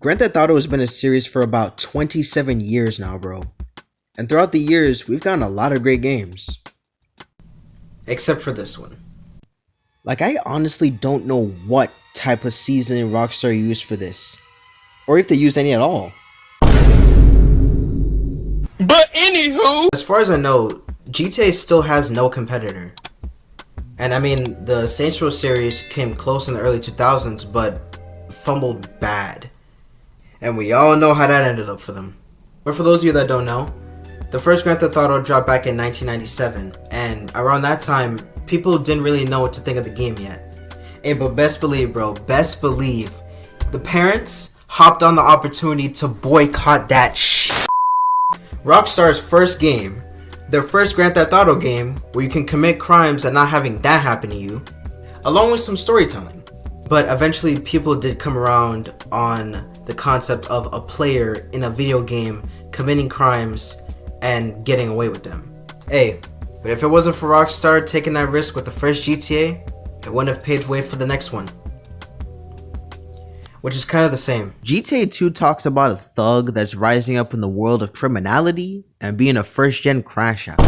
Grand Theft Auto has been a series for about 27 years now, bro. And throughout the years, we've gotten a lot of great games. Except for this one. Like, I honestly don't know what type of seasoning Rockstar used for this. Or if they used any at all. But anywho, as far as I know, GTA still has no competitor. And I mean, the Saints Row series came close in the early 2000s, but fumbled bad. And we all know how that ended up for them. But for those of you that don't know, the first Grand Theft Auto dropped back in 1997, and around that time, people didn't really know what to think of the game yet. Hey, but best believe, bro, best believe, the parents hopped on the opportunity to boycott that shit. Rockstar's first game, their first Grand Theft Auto game, where you can commit crimes and not having that happen to you, along with some storytelling. But eventually people did come around on the concept of a player in a video game committing crimes and getting away with them. Hey, but if it wasn't for Rockstar taking that risk with the first GTA, it wouldn't have paved way for the next one. Which is kind of the same. GTA 2 talks about a thug that's rising up in the world of criminality and being a first-gen crash out.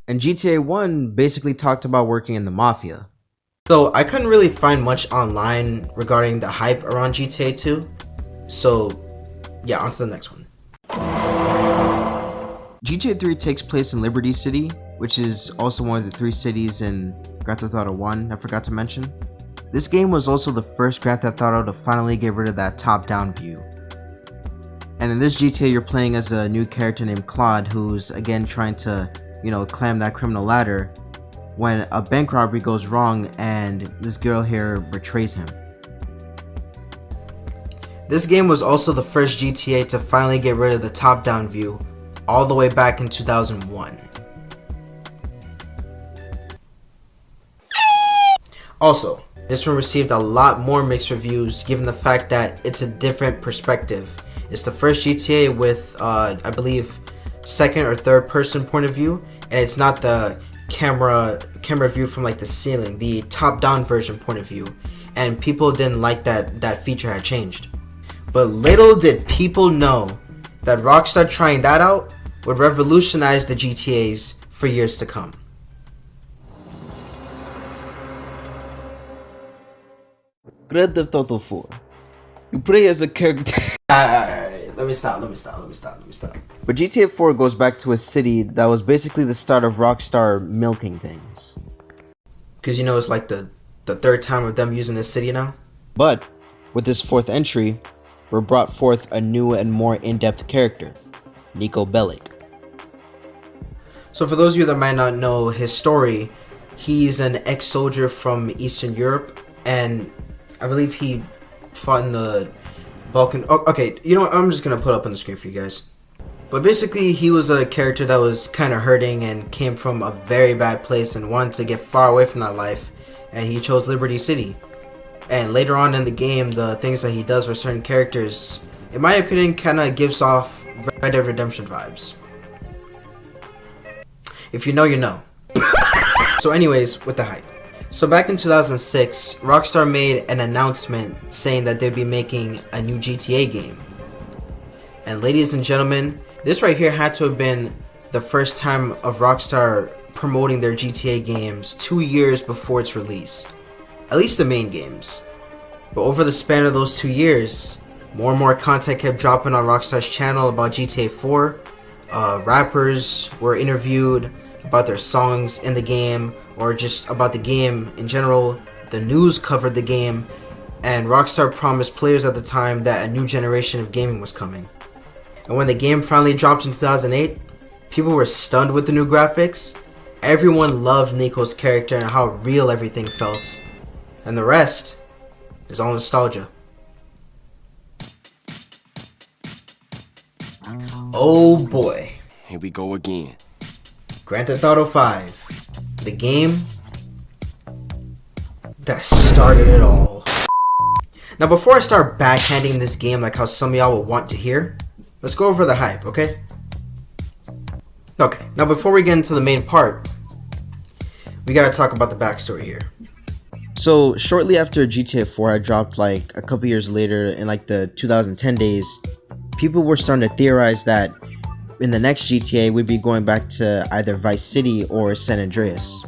And GTA 1 basically talked about working in the mafia. So I couldn't really find much online regarding the hype around GTA 2. So yeah, on to the next one. GTA 3 takes place in Liberty City, which is also one of the 3 cities in Grand Theft Auto 1 I forgot to mention. This game was also the first Grand Theft Auto to finally get rid of that top-down view. And in this GTA, you're playing as a new character named Claude, who's again trying to, climb that criminal ladder when a bank robbery goes wrong and this girl here betrays him. This game was also the first GTA to finally get rid of the top-down view, all the way back in 2001. Also, this one received a lot more mixed reviews given the fact that it's a different perspective. It's the first GTA with, I believe, second or third person point of view, and it's not the camera view from like the ceiling, the top-down version point of view, and people didn't like that feature had changed. But little did people know that Rockstar trying that out would revolutionize the GTAs for years to come. Grand Theft Auto 4. You play as a character. Alright, let me stop. But GTA 4 goes back to a city that was basically the start of Rockstar milking things. Because it's like the third time of them using this city now. But with this fourth entry, we're brought forth a new and more in-depth character, Niko Bellic. So for those of you that might not know his story, he's an ex-soldier from Eastern Europe, and I believe he fought in the Balkan. Oh, okay, I'm just gonna put up on the screen for you guys. But basically, he was a character that was kind of hurting and came from a very bad place and wanted to get far away from that life, and he chose Liberty City. And later on in the game, the things that he does for certain characters, in my opinion, kind of gives off Red Dead Redemption vibes. If you know, you know. So anyways, with the hype. So back in 2006, Rockstar made an announcement saying that they'd be making a new GTA game. And ladies and gentlemen, this right here had to have been the first time of Rockstar promoting their GTA games 2 years before its release. At least the main games. But over the span of those 2 years, more and more content kept dropping on Rockstar's channel about GTA 4. Rappers were interviewed about their songs in the game, or just about the game in general. The news covered the game, and Rockstar promised players at the time that a new generation of gaming was coming. And when the game finally dropped in 2008, people were stunned with the new graphics. Everyone loved Niko's character and how real everything felt. And the rest is all nostalgia. Oh boy. Here we go again. Grand Theft Auto 5. The game that started it all. Now before I start backhanding this game like how some of y'all will want to hear, let's go over the hype, okay? Okay, now before we get into the main part, we gotta talk about the backstory here. So shortly after GTA 4 had dropped, like a couple years later in like the 2010 days, people were starting to theorize that in the next GTA we'd be going back to either Vice City or San Andreas,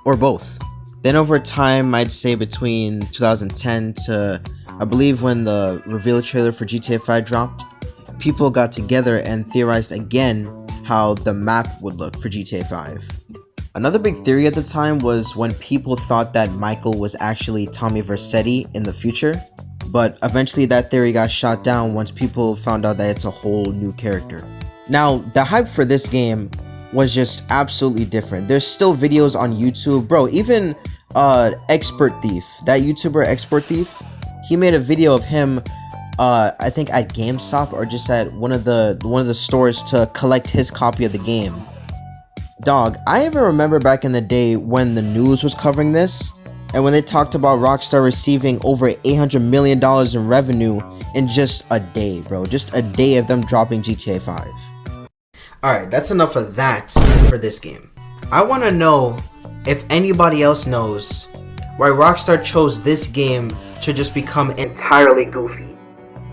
or both. Then over time, I'd say between 2010 to I believe when the reveal trailer for GTA 5 dropped, people got together and theorized again how the map would look for GTA 5. Another big theory at the time was when people thought that Michael was actually Tommy Vercetti in the future, but eventually that theory got shot down once people found out that it's a whole new character. Now, the hype for this game was just absolutely different. There's still videos on YouTube, bro, even Expert Thief, that YouTuber Expert Thief, he made a video of him I think at GameStop or just at one of the stores to collect his copy of the game. Dog, I even remember back in the day when the news was covering this, and when they talked about Rockstar receiving over $800 million in revenue in just a day, bro. Just a day of them dropping GTA 5. Alright, that's enough of that for this game. I want to know if anybody else knows why Rockstar chose this game to just become entirely goofy.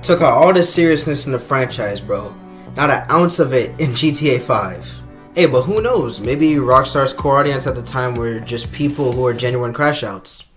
Took out all the seriousness in the franchise, bro. Not an ounce of it in GTA 5. Hey, but who knows? Maybe Rockstar's core audience at the time were just people who are genuine crash outs.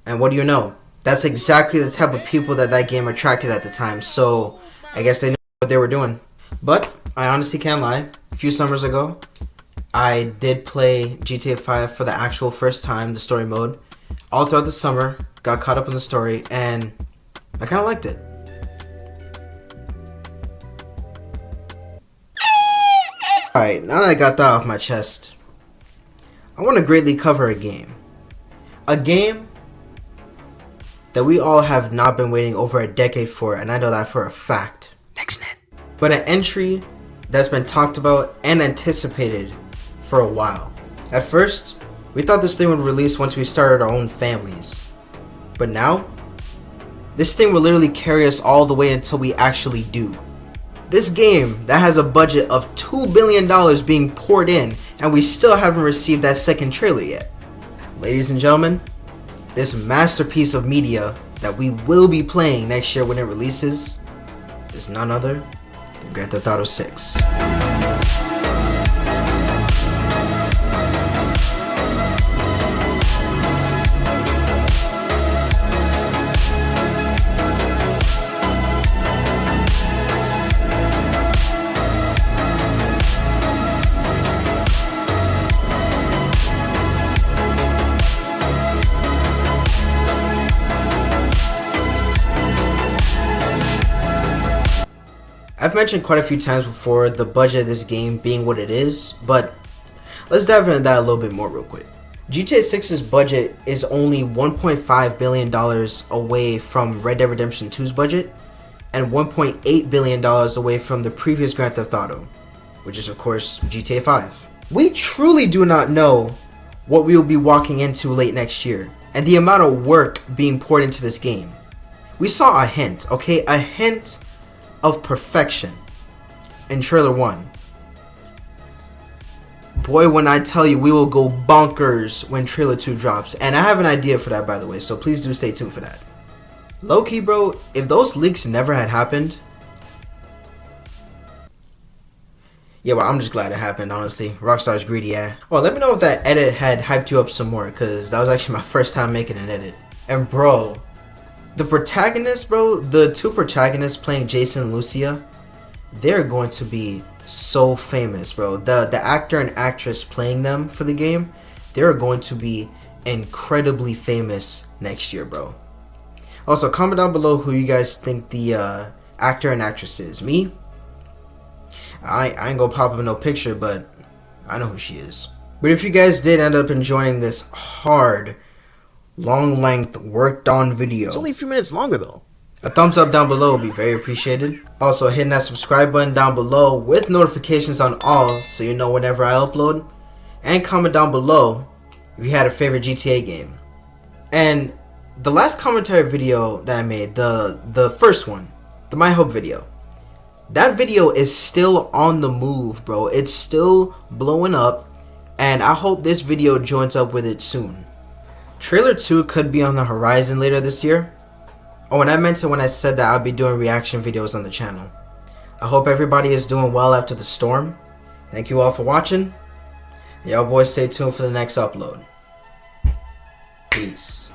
And what do you know? That's exactly the type of people that game attracted at the time, so I guess they knew what they were doing. But I honestly can't lie. A few summers ago, I did play GTA 5 for the actual first time, the story mode. All throughout the summer, got caught up in the story, and I kind of liked it. Alright, now that I got that off my chest, I want to greatly cover a game. A game that we all have not been waiting over a decade for, and I know that for a fact. NextNet. But an entry that's been talked about and anticipated for a while. At first, we thought this thing would release once we started our own families. But now, this thing will literally carry us all the way until we actually do. This game that has a budget of $2 billion being poured in, and we still haven't received that second trailer yet. Ladies and gentlemen, this masterpiece of media that we will be playing next year when it releases is none other than Grand Theft Auto 6. I've mentioned quite a few times before the budget of this game being what it is, but let's dive into that a little bit more real quick. GTA 6's budget is only $1.5 billion away from Red Dead Redemption 2's budget, and $1.8 billion away from the previous Grand Theft Auto, which is of course GTA 5. We truly do not know what we will be walking into late next year, and the amount of work being poured into this game. We saw a hint, okay? A hint of perfection in trailer 1. Boy, when I tell you, we will go bonkers when trailer 2 drops, and I have an idea for that, by the way, so please do stay tuned for that. Low-key, bro, if those leaks never had happened, yeah, well, I'm just glad it happened, honestly. Rockstar's greedy, yeah. Oh, let me know if that edit had hyped you up some more, because that was actually my first time making an edit. And bro, the protagonists, bro, the two protagonists playing Jason and Lucia, they're going to be so famous, bro. The actor and actress playing them for the game, they're going to be incredibly famous next year, bro. Also, comment down below who you guys think the actor and actress is. Me? I ain't gonna pop up no picture, but I know who she is. But if you guys did end up enjoying this hard, long length, worked on video, it's only a few minutes longer though, a thumbs up down below would be very appreciated. Also, hitting that subscribe button down below with notifications on all so you know whenever I upload. And comment down below if you had a favorite GTA game. And the last commentary video that I made, the first one, the My Hope video, that video is still on the move, bro. It's still blowing up, and I hope this video joins up with it soon. Trailer 2 could be on the horizon later this year. Oh, and I meant it when I said that I'll be doing reaction videos on the channel. I hope everybody is doing well after the storm. Thank you all for watching. Y'all boys stay tuned for the next upload. Peace.